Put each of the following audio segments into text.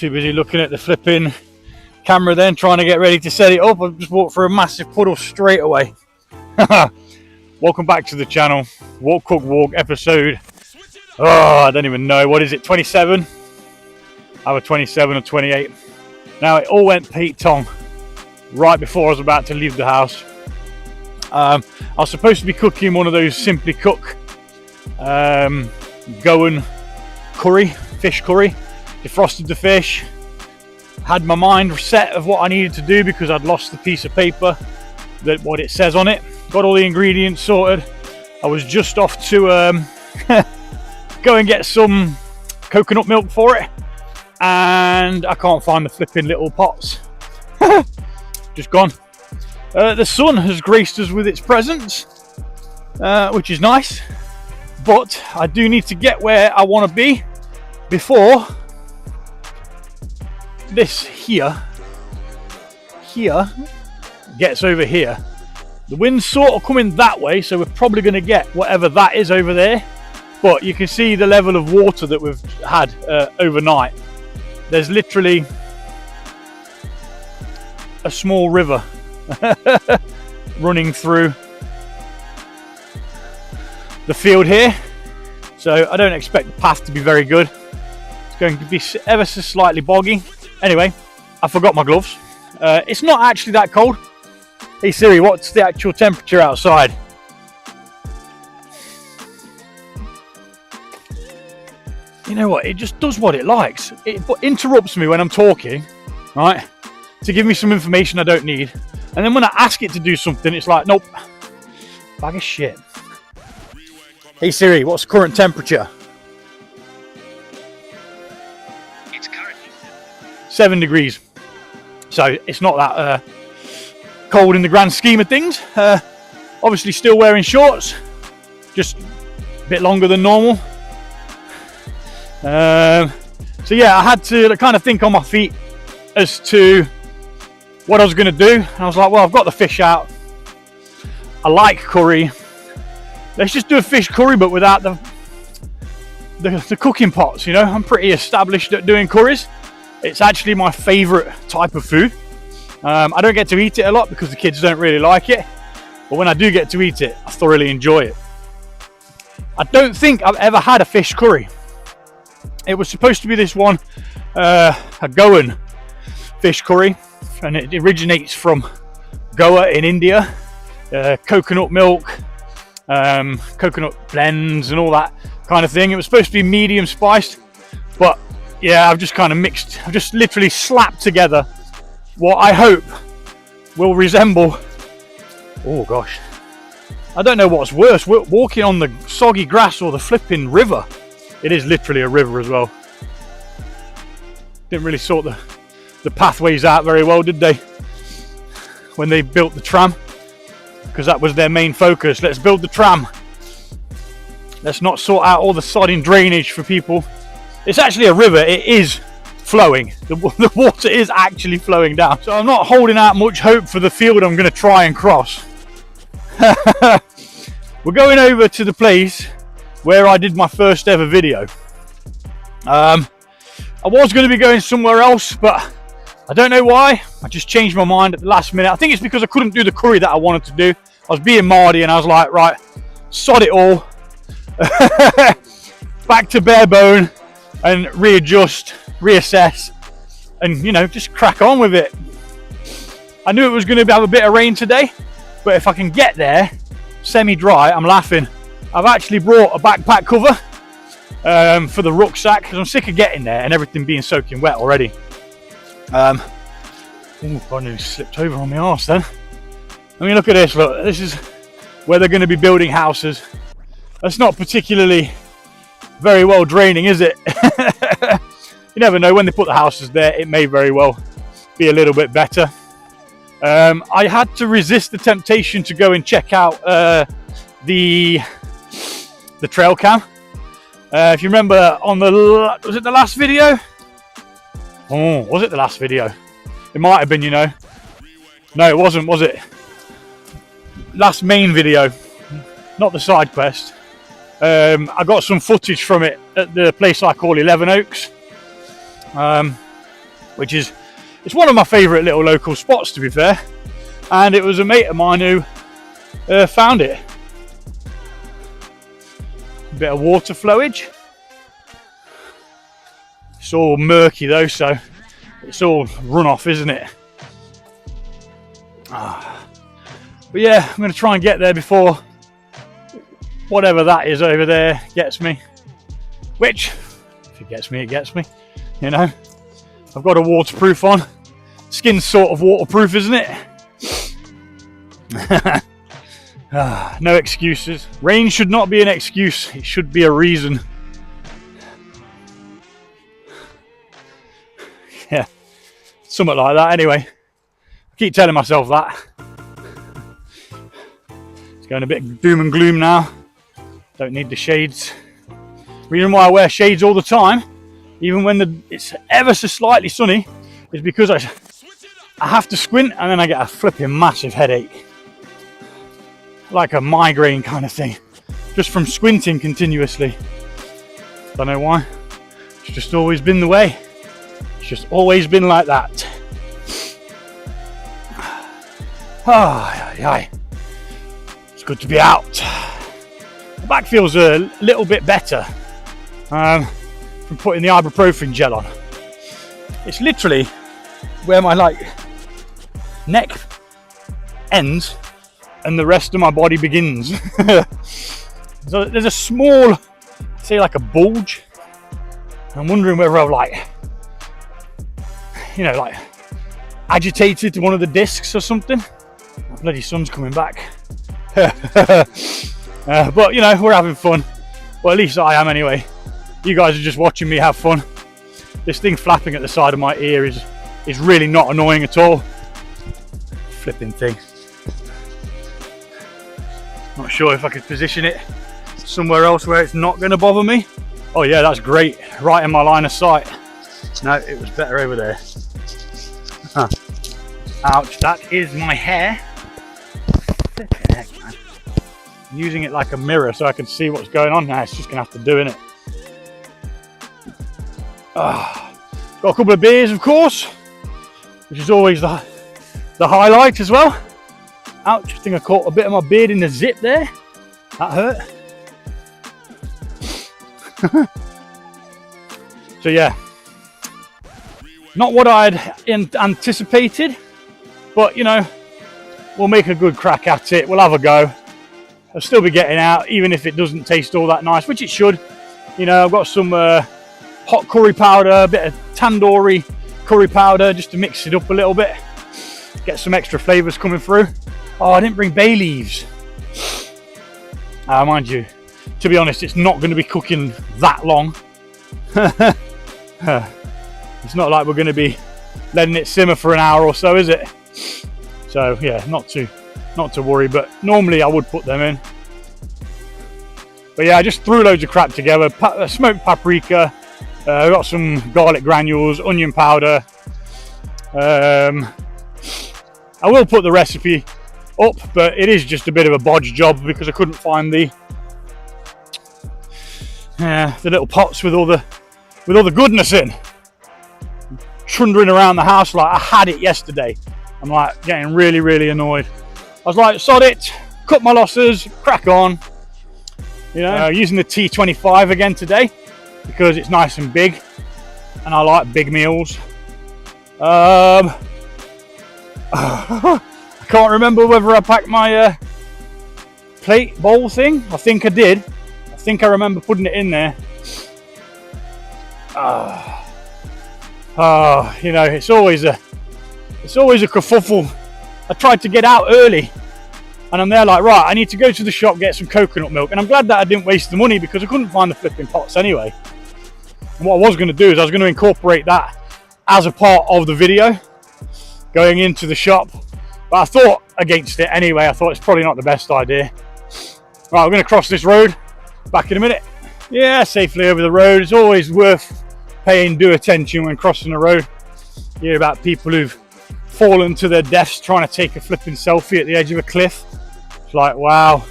too busy looking at the flipping camera then, trying to get ready to set it up. I've just walked through a massive puddle straight away. Welcome back to the channel. Walk, cook, walk episode. I don't even know. What is it? 27? Either 27 or 28. Now, it all went Pete Tong right before I was about to leave the house. I was supposed to be cooking one of those Simply Cook goan curry, fish curry. Defrosted the fish. Had my mind set of what I needed to do because I'd lost the piece of paper that what it says on it. Got all the ingredients sorted. I was just off to go and get some coconut milk for it, and I can't find the flipping little pots. Just gone. The sun has graced us with its presence, which is nice, but I do need to get where I want to be before this here gets over here. The wind's sort of coming that way, so we're probably going to get whatever that is over there, but you can see the level of water that we've had overnight. There's literally a small river running through the field here, so I don't expect the path to be very good. It's going to be ever so slightly boggy. Anyway, I forgot my gloves. It's not actually that cold. Hey Siri, what's the actual temperature outside? You know what, it just does what it likes. It interrupts me when I'm talking, right, to give me some information I don't need. And then when I ask it to do something, it's like, nope, bag of shit. Hey Siri, what's the current temperature? It's currently 7 degrees. So it's not that cold in the grand scheme of things. Obviously still wearing shorts, just a bit longer than normal. So yeah, I had to kind of think on my feet as to what I was going to do. And I was like, well, I've got the fish out. I like curry. Let's just do a fish curry, but without the cooking pots, you know. I'm pretty established at doing curries. It's actually my favorite type of food. I don't get to eat it a lot because the kids don't really like it, but when I do get to eat it, I thoroughly enjoy it. I don't think I've ever had a fish curry. It was supposed to be this one, a goan fish curry, and it originates from Goa in India. Coconut milk, coconut blends and all that kind of thing. It was supposed to be medium spiced, but yeah, I've just kind of mixed, I've just literally slapped together what I hope will resemble, oh gosh, I don't know what's worse, walking on the soggy grass or the flipping river. It is literally a river as well. Didn't really sort the pathways out very well, did they, when they built the tram? Because that was their main focus. Let's build the tram. Let's not sort out all the sodding drainage for people. It's actually a river. It is flowing. The water is actually flowing down. So I'm not holding out much hope for the field I'm going to try and cross. We're going over to the place where I did my first ever video. I was going to be going somewhere else, but I don't know why. I just changed my mind at the last minute. I think it's because I couldn't do the curry that I wanted to do. I was being Mardy and I was like, right, sod it all. Back to bare bone and readjust, reassess, and you know, just crack on with it. I knew it was going to have a bit of rain today, but if I can get there semi-dry, I'm laughing. I've actually brought a backpack cover for the rucksack because I'm sick of getting there and everything being soaking wet already. Oh, I nearly slipped over on my arse then. I mean, look at this. Look, this is where they're going to be building houses. That's not particularly very well draining, is it? You never know, when they put the houses there, it may very well be a little bit better. I had to resist the temptation to go and check out the trail cam. If you remember on was it the last video? Oh, was it the last video? It might have been, you know. No, it wasn't, was it? Last main video, not the side quest. I got some footage from it at the place I call 11 Oaks. which is, it's one of my favourite little local spots, to be fair. And it was a mate of mine who found it. A bit of water flowage. It's all murky though, so it's all runoff, isn't it? But yeah, I'm going to try and get there before whatever that is over there gets me. Which, if it gets me, it gets me. You know, I've got a waterproof on. Skin's sort of waterproof, isn't it? No excuses. Rain should not be an excuse. It should be a reason. Yeah, something like that. Anyway, I keep telling myself that. It's going a bit doom and gloom now. Don't need the shades. Reason why I wear shades all the time, even when it's ever so slightly sunny, is because I have to squint and then I get a flipping massive headache. Like a migraine kind of thing. Just from squinting continuously. Don't know why. It's just always been the way. It's just always been like that. It's good to be out. The back feels a little bit better from putting the ibuprofen gel on. It's literally where my neck ends and the rest of my body begins. So there's a small, say like a bulge. I'm wondering whether I've agitated one of the discs or something. The bloody sun's coming back. But you know, we're having fun. Well, at least I am anyway. You guys are just watching me have fun. This thing flapping at the side of my ear is really not annoying at all. Flipping thing. Not sure if I could position it somewhere else where it's not going to bother me. Oh yeah, that's great. Right in my line of sight. No, it was better over there. Ouch, that is my hair. Flipping heck, man. I'm using it like a mirror so I can see what's going on now. It's just going to have to do, innit? Got a couple of beers, of course, which is always the highlight as well. Ouch, I think I caught a bit of my beard in the zip there. That hurt. So yeah, not what I'd anticipated, but you know, we'll make a good crack at it. We'll have a go. I'll still be getting out, even if it doesn't taste all that nice, which it should. You know, I've got some hot curry powder, a bit of tandoori curry powder, just to mix it up a little bit, get some extra flavors coming through. Oh, I didn't bring bay leaves. Mind you, to be honest, it's not going to be cooking that long. It's not like we're going to be letting it simmer for an hour or so, is it? So yeah, not to worry, but normally I would put them in. But yeah, I just threw loads of crap together. Smoked paprika, I got some garlic granules, onion powder. I will put the recipe up, but it is just a bit of a bodge job because I couldn't find the little pots with all the goodness in. Trundling around the house like I had it yesterday. I'm like getting really annoyed. I was like, sod it, cut my losses, crack on. You know, using the T25 again today because it's nice and big, and I like big meals. I can't remember whether I packed my plate bowl thing. I think I did. I think I remember putting it in there. You know, it's always a kerfuffle. I tried to get out early, and I'm there like, right, I need to go to the shop, get some coconut milk, and I'm glad that I didn't waste the money because I couldn't find the flipping pots anyway. And what I was going to do is I was going to incorporate that as a part of the video going into the shop, but I thought against it anyway. I thought it's probably not the best idea. Right, we're going to cross this road. Back in a minute. Yeah, safely over the road. It's always worth paying due attention when crossing the road. You hear about people who've fallen to their deaths trying to take a flipping selfie at the edge of a cliff. It's like, wow,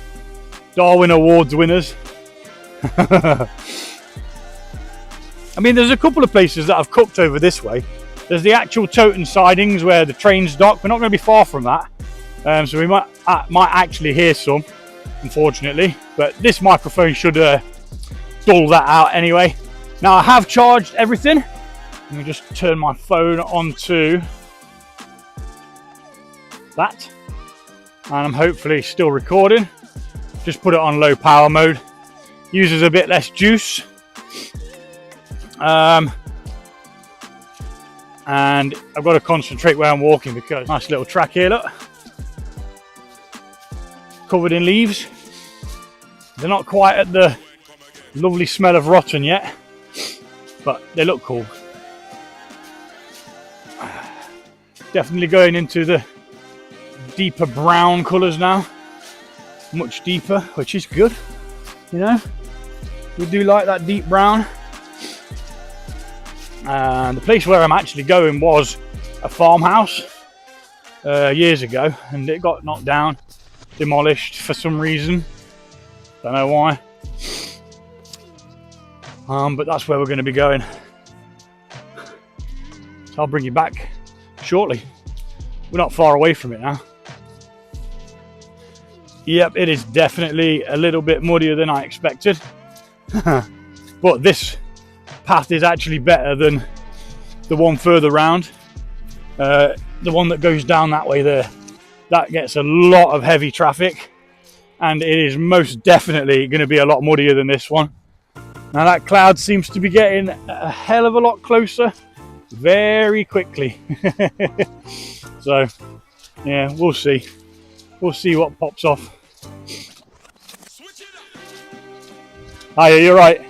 Darwin Awards winners. I mean, there's a couple of places that I've cooked over this way, There's the actual Toten sidings where the trains dock. We're not going to be far from that, so we might actually hear some, unfortunately. But this microphone should dull that out anyway. Now I have charged everything. Let me just turn my phone onto that, and I'm hopefully still recording. Just put it on low power mode. Uses a bit less juice. And I've got to concentrate where I'm walking because nice little track here, look, covered in leaves. They're not quite at the lovely smell of rotten yet, but they look cool. Definitely going into the deeper brown colours now, much deeper, which is good, you know, we do like that deep brown. And the place where I'm actually going was a farmhouse years ago, and it got knocked down, demolished for some reason, don't know why, but that's where we're going to be going, so I'll bring you back shortly. We're not far away from it now. Yep, it is definitely a little bit muddier than I expected, but this path is actually better than the one further round. The one that goes down that way there, that gets a lot of heavy traffic, and it is most definitely going to be a lot muddier than this one. Now that cloud seems to be getting a hell of a lot closer very quickly. So yeah, we'll see what pops off. Oh yeah, you're right.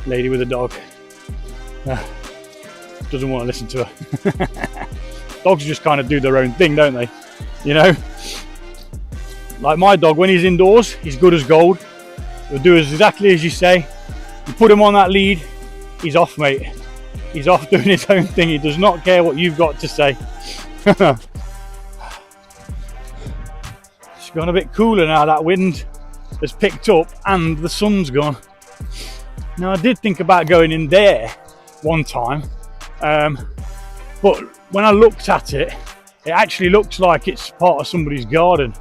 Lady with a dog. Doesn't want to listen to her. Dogs just kind of do their own thing, don't they? You know? Like my dog, when he's indoors, he's good as gold. He'll do exactly as you say. You put him on that lead, he's off, mate. He's off doing his own thing. He does not care what you've got to say. It's gone a bit cooler now. That wind has picked up and the sun's gone. Now I did think about going in there one time, but when I looked at it, it actually looks like it's part of somebody's garden,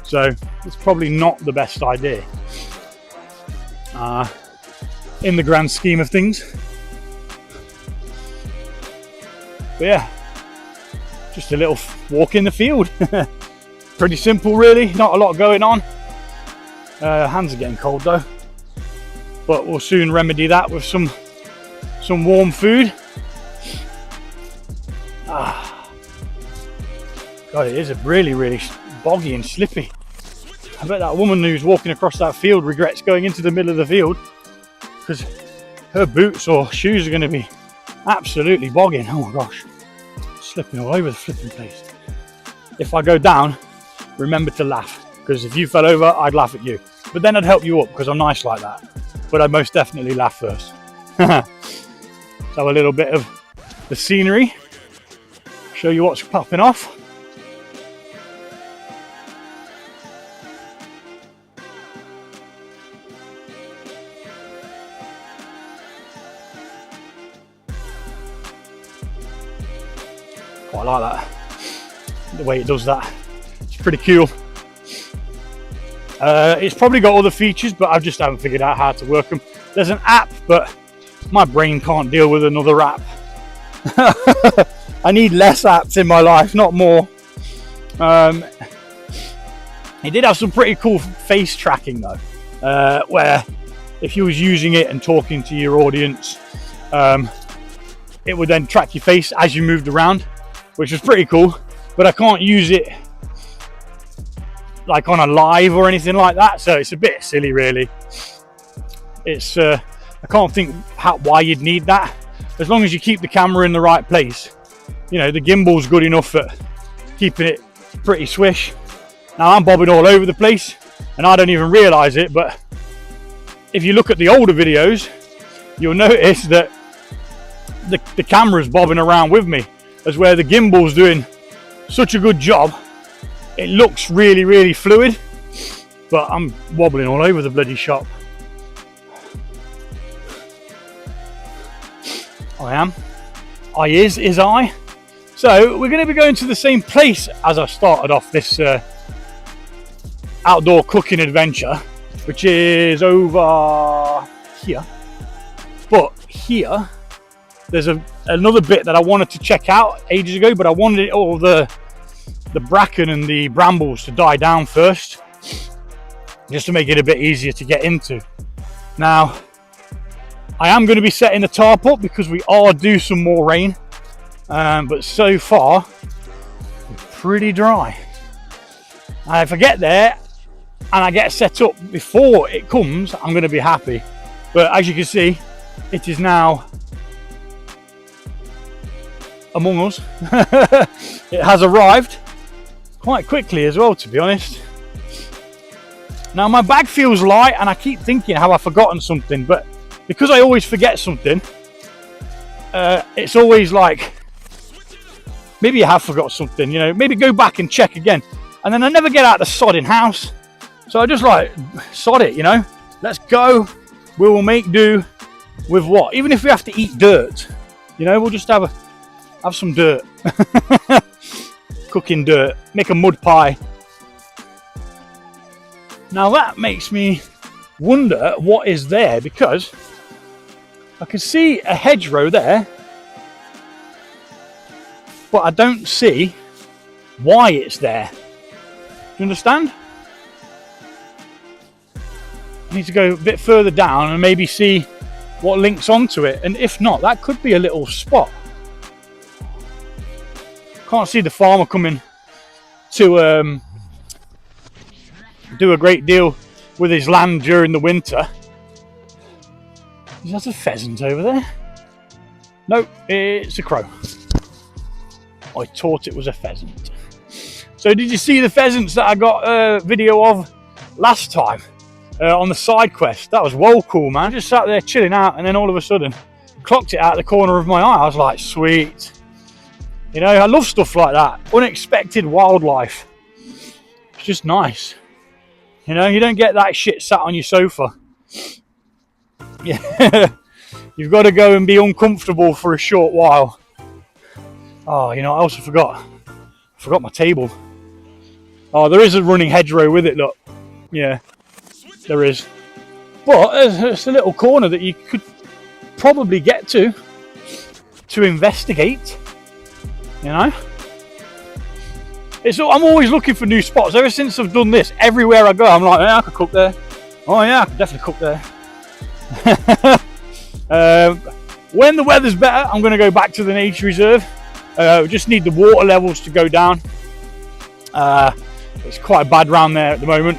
so it's probably not the best idea in the grand scheme of things. But yeah, just a little walk in the field. Pretty simple really, not a lot going on. Hands are getting cold though, but we'll soon remedy that with some warm food. God, it is a really boggy and slippy. I bet that woman who's walking across that field regrets going into the middle of the field, because her boots or shoes are going to be absolutely bogging. Oh my gosh, slipping all over the flipping place. If I go down, remember to laugh, because if you fell over, I'd laugh at you, but then I'd help you up because I'm nice like that. But I'd most definitely laugh first. Let's have a little bit of the scenery, show you what's popping off. Quite like that, the way it does that. It's pretty cool. It's probably got other features, but I just haven't figured out how to work them. There's an app, but my brain can't deal with another app. I need less apps in my life, not more. It did have some pretty cool face tracking though, where if you was using it and talking to your audience, it would then track your face as you moved around, which was pretty cool. But I can't use it like on a live or anything like that, so it's a bit silly really. It's I can't think why you'd need that, as long as you keep the camera in the right place. You know, the gimbal's good enough at keeping it pretty swish. Now I'm bobbing all over the place and I don't even realize it, but if you look at the older videos, you'll notice that the camera's bobbing around with me, as where the gimbal's doing such a good job. It looks really fluid, but I'm wobbling all over the bloody shop. I am. I is I. So we're going to be going to the same place as I started off this outdoor cooking adventure, which is over here. But here, there's another bit that I wanted to check out ages ago, but I wanted all the bracken and the brambles to die down first, just to make it a bit easier to get into. Now, I am going to be setting the tarp up because we are due some more rain, but so far, pretty dry. And if I get there and I get set up before it comes, I'm going to be happy. But as you can see, it is now among us. It has arrived quite quickly as well, to be honest. Now my bag feels light and I keep thinking, have I forgotten something? But because I always forget something, it's always like, maybe I have forgot something, you know, maybe go back and check again. And then I never get out of the sodding house. So I just like, sod it, you know, let's go. We will make do with what? Even if we have to eat dirt, you know, we'll just have some dirt. Cooking dirt, make a mud pie. Now that makes me wonder what is there, because I can see a hedgerow there, but I don't see why it's there. Do you understand? I need to go a bit further down and maybe see what links onto it, and if not, that could be a little spot. Can't see the farmer coming to do a great deal with his land during the winter. Is that a pheasant over there? No, it's a crow. I thought it was a pheasant. So did you see the pheasants that I got a video of last time on the side quest? That was well cool, man. Just sat there chilling out, and then all of a sudden clocked it out the corner of my eye. I was like, sweet. You know, I love stuff like that. Unexpected wildlife. It's just nice. You know, you don't get that shit sat on your sofa. Yeah. You've got to go and be uncomfortable for a short while. Oh, you know, I also forgot. I forgot my table. Oh, there is a running hedgerow with it, look. Yeah, there is. But it's a little corner that you could probably get to investigate. You know, I'm always looking for new spots. Ever since I've done this, everywhere I go, I'm like, yeah, I could cook there. Oh yeah, I could definitely cook there. When the weather's better, I'm going to go back to the nature reserve. We just need the water levels to go down. It's quite bad round there at the moment.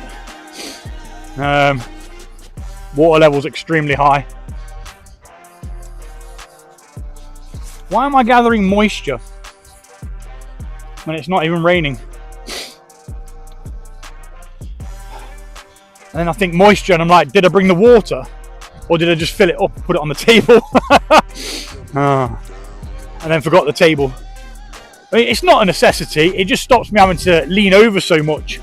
Water levels extremely high. Why am I gathering moisture when it's not even raining? And then I think moisture, and I'm like, did I bring the water, or did I just fill it up and put it on the table? And then forgot the table. I mean, it's not a necessity, it just stops me having to lean over so much.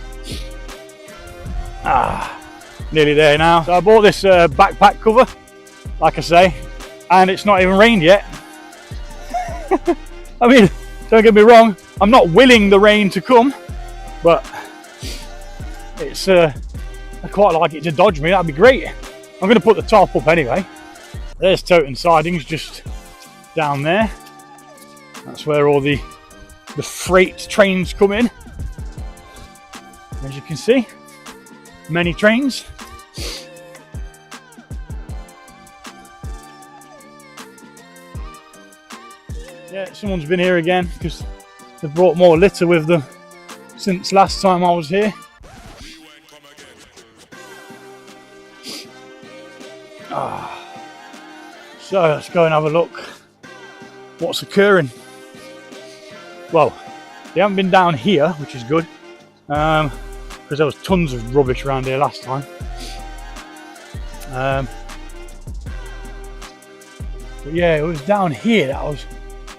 Nearly there now. So I bought this backpack cover, like I say, and it's not even rained yet. I mean, don't get me wrong, I'm not willing the rain to come, but it's I quite like it to dodge me. That'd be great. I'm going to put the top up anyway. There's Toten Sidings just down there. That's where all the freight trains come in. As you can see, many trains. Yeah, someone's been here again because they've brought more litter with them since last time I was here. So let's go and have a look what's occurring. Well, they haven't been down here, which is good, because there was tons of rubbish around here last time. But yeah, it was down here that I was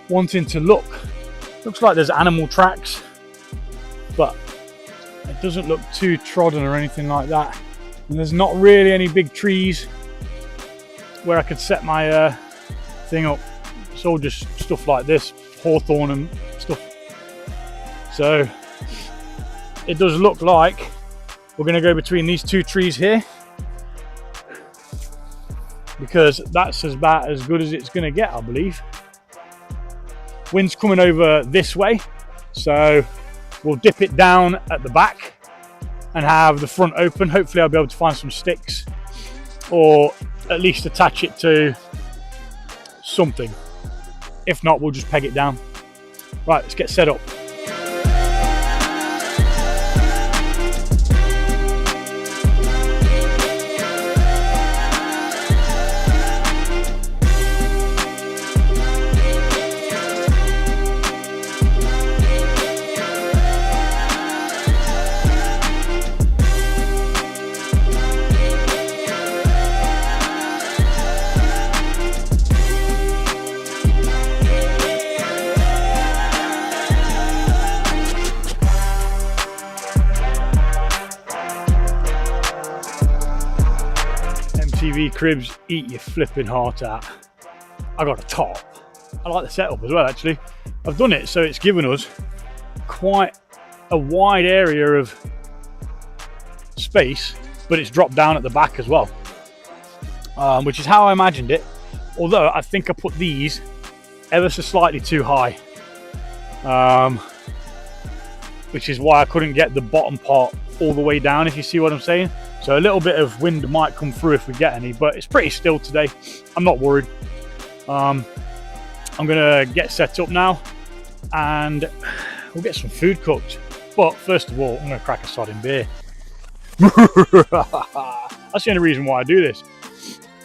wanting to look. Looks like there's animal tracks, but it doesn't look too trodden or anything like that. And there's not really any big trees where I could set my thing up. it's all just stuff like this, hawthorn and stuff. So it does look like we're going to go between these two trees here, because that's about as good as it's going to get, I believe. Wind's coming over this way, so we'll dip it down at the back and have the front open. Hopefully I'll be able to find some sticks, or at least attach it to something. If not, we'll just peg it down. Right, let's get set up. Cribs, eat your flipping heart out. I got a top. I like the setup as well, actually. I've done it so it's given us quite a wide area of space, but it's dropped down at the back as well, which is how I imagined it, although I think I put these ever so slightly too high, which is why I couldn't get the bottom part all the way down, if you see what I'm saying. So a little bit of wind might come through if we get any, but it's pretty still today. I'm not worried. I'm gonna get set up now and we'll get some food cooked. But first of all, I'm gonna crack a sodding beer. That's the only reason why I do this.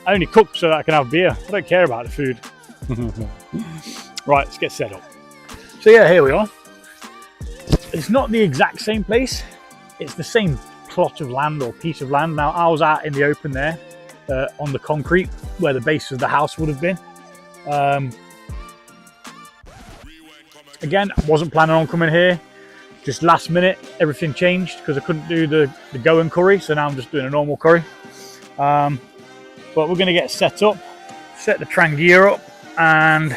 I only cook so that I can have beer. I don't care about the food. Right, let's get set up. So yeah, here we are. It's not the exact same place. It's the same plot of land or piece of land. Now I was out in the open there on the concrete where the base of the house would have been. Again, I wasn't planning on coming here. Just last minute everything changed because I couldn't do the goan curry, so now I'm just doing a normal curry. But we're going to get set up, set the Trangia up and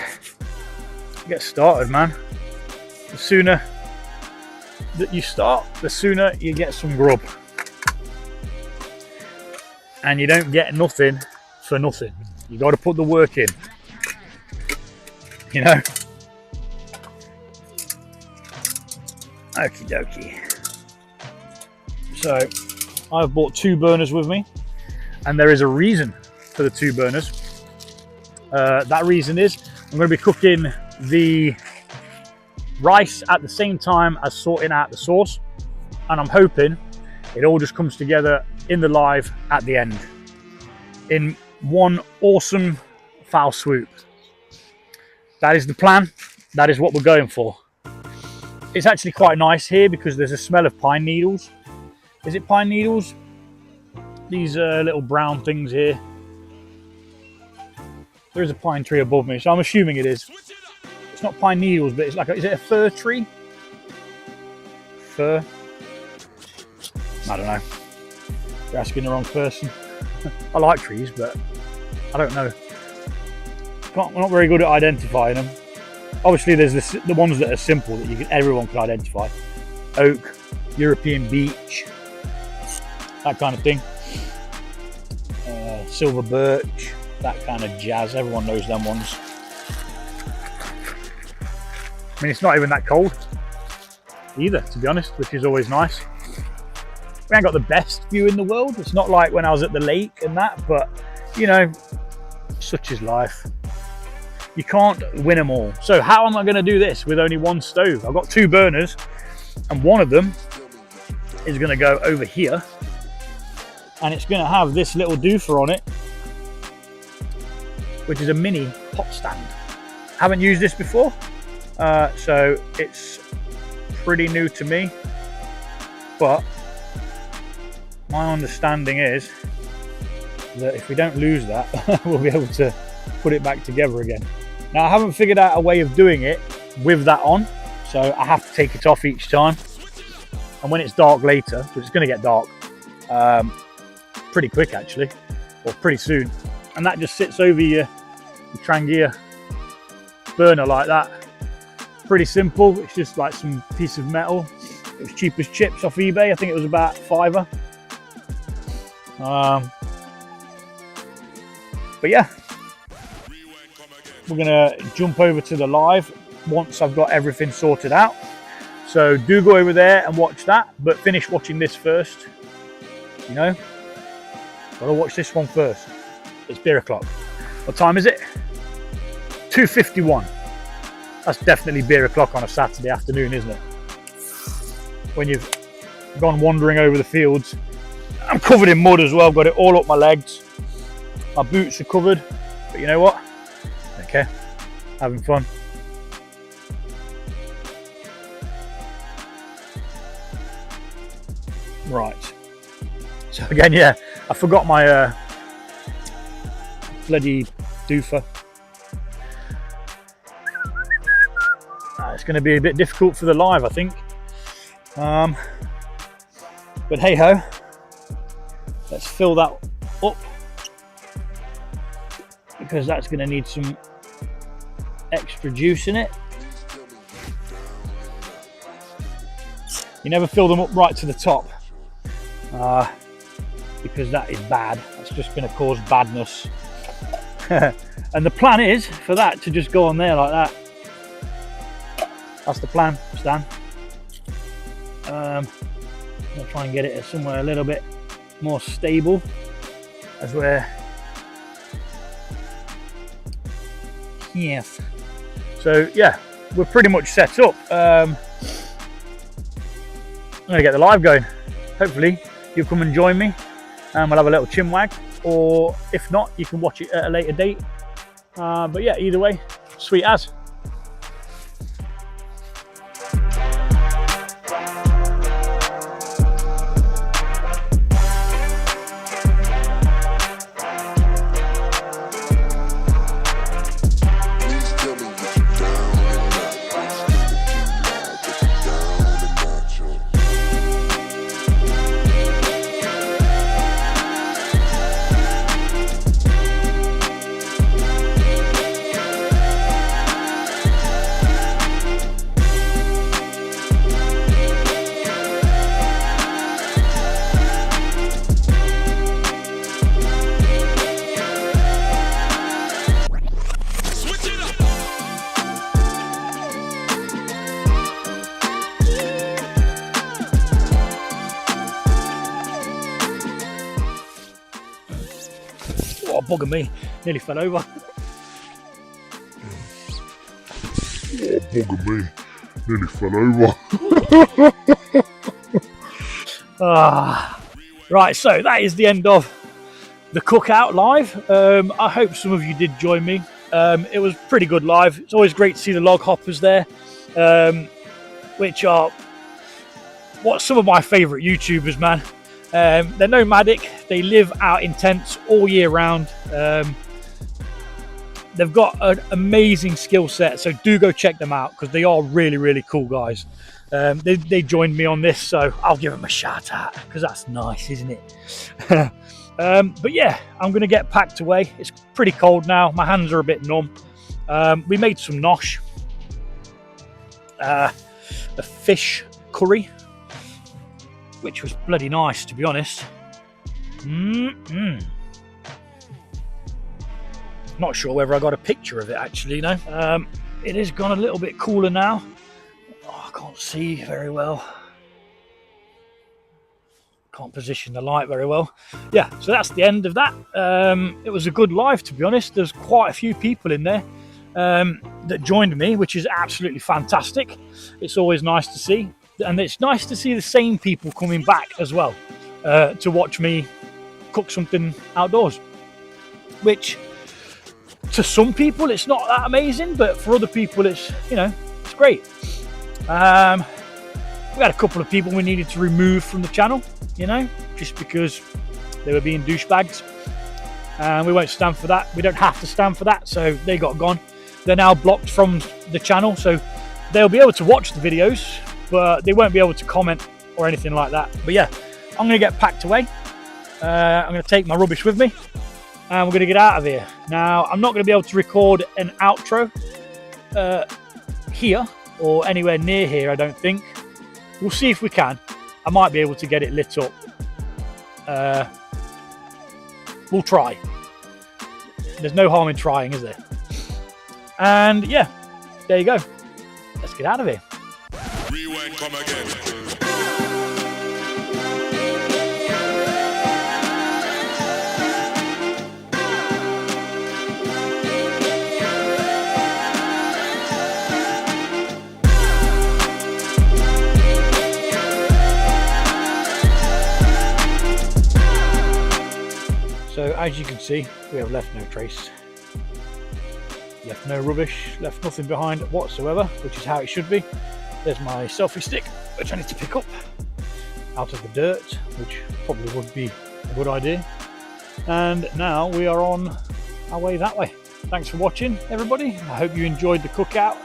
get started, man. The sooner that you start, the sooner you get some grub. And you don't get nothing for nothing. You got to put the work in, you know. Okie dokie. So I've bought 2 burners with me, and there is a reason for the 2 burners. That reason is I'm going to be cooking the rice at the same time as sorting out the sauce, and I'm hoping it all just comes together in the live at the end in one awesome foul swoop. That is the plan. That is what we're going for. It's actually quite nice here because there's a smell of pine needles. Is it pine needles? These little brown things here. There is a pine tree above me, so I'm assuming it is. It's not pine needles, but it's like is it a fir tree? Fir? I don't know. You're asking the wrong person. I like trees, but I don't know. We're not very good at identifying them. Obviously, there's the ones that are simple that everyone can identify. Oak, European beech, that kind of thing. Silver birch, that kind of jazz. Everyone knows them ones. I mean, it's not even that cold either, to be honest, which is always nice. We ain't got the best view in the world. It's not like when I was at the lake and that, but you know, such is life. You can't win them all. So how am I going to do this with only one stove? I've got 2 burners, and one of them is going to go over here, and it's going to have this little doofer on it, which is a mini pot stand. Haven't used this before, so it's pretty new to me, but my understanding is that if we don't lose that, we'll be able to put it back together again. Now I haven't figured out a way of doing it with that on, so I have to take it off each time, and when it's dark later, because it's going to get dark pretty quick actually, or pretty soon, and that just sits over your Trangia burner like that. Pretty simple. It's just like some piece of metal. It was cheap as chips off eBay. I think it was about £5. But yeah, we're gonna jump over to the live once I've got everything sorted out. So do go over there and watch that, but finish watching this first. You know, gotta watch this one first. It's beer o'clock. What time is it? 2:51. That's definitely beer o'clock on a Saturday afternoon, isn't it? When you've gone wandering over the fields. I'm covered in mud as well, got it all up my legs. My boots are covered, but you know what? Okay, having fun. Right. So again, yeah, I forgot my bloody doofer. It's going to be a bit difficult for the live, I think. But hey ho, let's fill that up because that's going to need some extra juice in it. You never fill them up right to the top because that is bad. That's just going to cause badness. And the plan is for that to just go on there like that. That's the plan, Stan. I'm going to try and get it somewhere a little bit more stable as we're... Yes. So yeah, we're pretty much set up. I'm going to get the live going. Hopefully you'll come and join me and we'll have a little chinwag, or if not, you can watch it at a later date. But yeah, either way, sweet as. Oh, bugger me, nearly fell over. Oh, bugger me, nearly fell over. Right, so that is the end of the cookout live. I hope some of you did join me. It was pretty good live. It's always great to see the log hoppers there, which are some of my favourite YouTubers, man. They're nomadic, they live out in tents all year round. They've got an amazing skill set, so do go check them out because they are really, really cool guys. They joined me on this, so I'll give them a shout out because that's nice, isn't it? But yeah, I'm going to get packed away. It's pretty cold now, my hands are a bit numb. We made some nosh, a fish curry, which was bloody nice, to be honest. Not sure whether I got a picture of it actually, no. It has gone a little bit cooler now. Oh, I can't see very well. Can't position the light very well. Yeah, so that's the end of that. It was a good live, to be honest. There's quite a few people in there that joined me, which is absolutely fantastic. It's always nice to see. And it's nice to see the same people coming back as well to watch me cook something outdoors, which to some people it's not that amazing, but for other people it's, you know, it's great. We had a couple of people we needed to remove from the channel, you know, just because they were being douchebags, and we won't stand for that. We don't have to stand for that, so they got gone. They're now blocked from the channel, so they'll be able to watch the videos, but they won't be able to comment or anything like that. But yeah, I'm going to get packed away. I'm going to take my rubbish with me and we're going to get out of here. Now, I'm not going to be able to record an outro here or anywhere near here, I don't think. We'll see if we can. I might be able to get it lit up. We'll try. There's no harm in trying, is there? And yeah, there you go. Let's get out of here. Rewind, come again. So as you can see, we have left no trace, left no rubbish, left nothing behind whatsoever, which is how it should be. There's my selfie stick, which I need to pick up out of the dirt, which probably would be a good idea. And now we are on our way that way. Thanks for watching, everybody. I hope you enjoyed the cookout.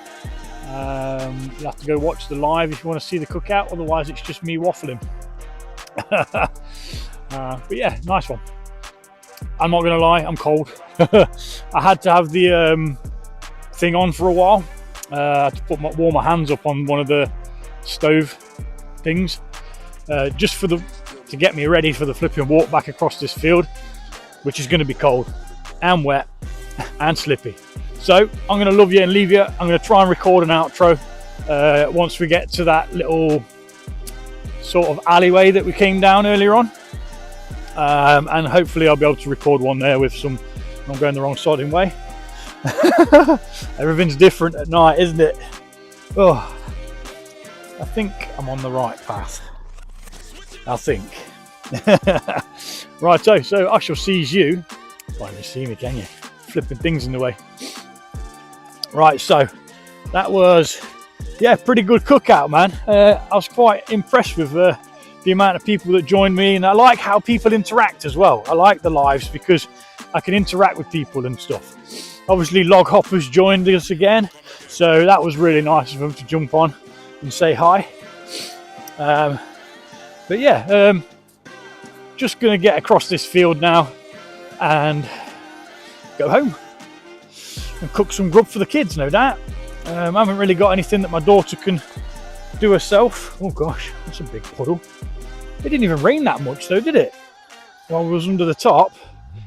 You'll have to go watch the live if you want to see the cookout, otherwise it's just me waffling. But yeah, nice one. I'm not gonna lie, I'm cold. I had to have the thing on for a while. I had to warm my hands up on one of the stove things, just to get me ready for the flipping walk back across this field, which is going to be cold and wet and slippy. So I'm going to love you and leave you. I'm going to try and record an outro once we get to that little sort of alleyway that we came down earlier on. And hopefully I'll be able to record one there with some, I'm going the wrong sodding way. Everything's different at night, isn't it? Oh, I think I'm on the right path. I think. Right, so I shall seize you. Can't even see me, can you? Flipping things in the way. Right, so that was, yeah, pretty good cookout, man. I was quite impressed with the amount of people that joined me, and I like how people interact as well. I like the lives because I can interact with people and stuff. Obviously Log Hoppers joined us again, so that was really nice of them to jump on and say hi. But yeah, just gonna get across this field now and go home and cook some grub for the kids, no doubt. I haven't really got anything that my daughter can do herself. Oh gosh, that's a big puddle. It didn't even rain that much though, did it? While I was under the top.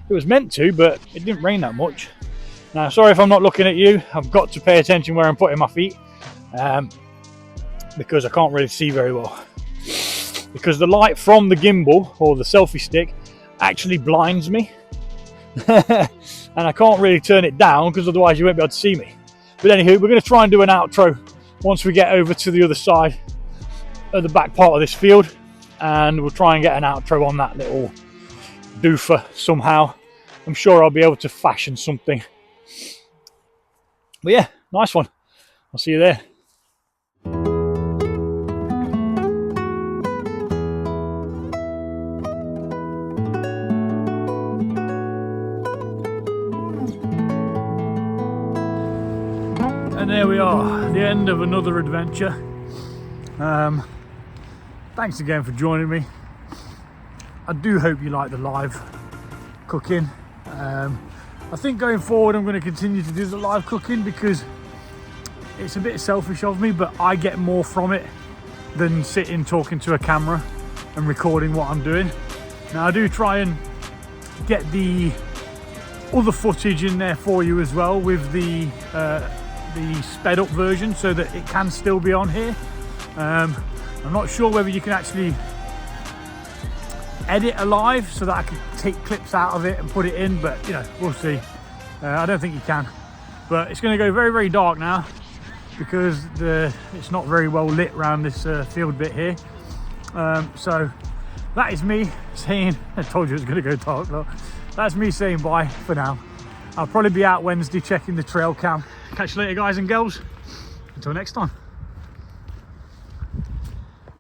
It was meant to, but it didn't rain that much. Now, sorry if I'm not looking at you. I've got to pay attention where I'm putting my feet, because I can't really see very well. Because the light from the gimbal, or the selfie stick, actually blinds me. And I can't really turn it down, because otherwise you won't be able to see me. But anywho, we're going to try and do an outro once we get over to the other side of the back part of this field. And we'll try and get an outro on that little doofer somehow. I'm sure I'll be able to fashion something. But yeah, nice one. I'll see you there. And there we are, the end of another adventure. Thanks again for joining me. I do hope you like the live cooking. I think going forward I'm going to continue to do the live cooking because it's a bit selfish of me, but I get more from it than sitting talking to a camera and recording what I'm doing. Now I do try and get the other footage in there for you as well with the sped up version so that it can still be on here. I'm not sure whether you can actually edit a live so that I can take clips out of it and put it in, but you know, we'll see. I don't think you can, but it's going to go very, very dark now because it's not very well lit around this field bit here. So that is me saying, I told you it was going to go dark. Look, that's me saying bye for now. I'll probably be out Wednesday checking the trail cam. Catch you later, guys and girls. Until next time.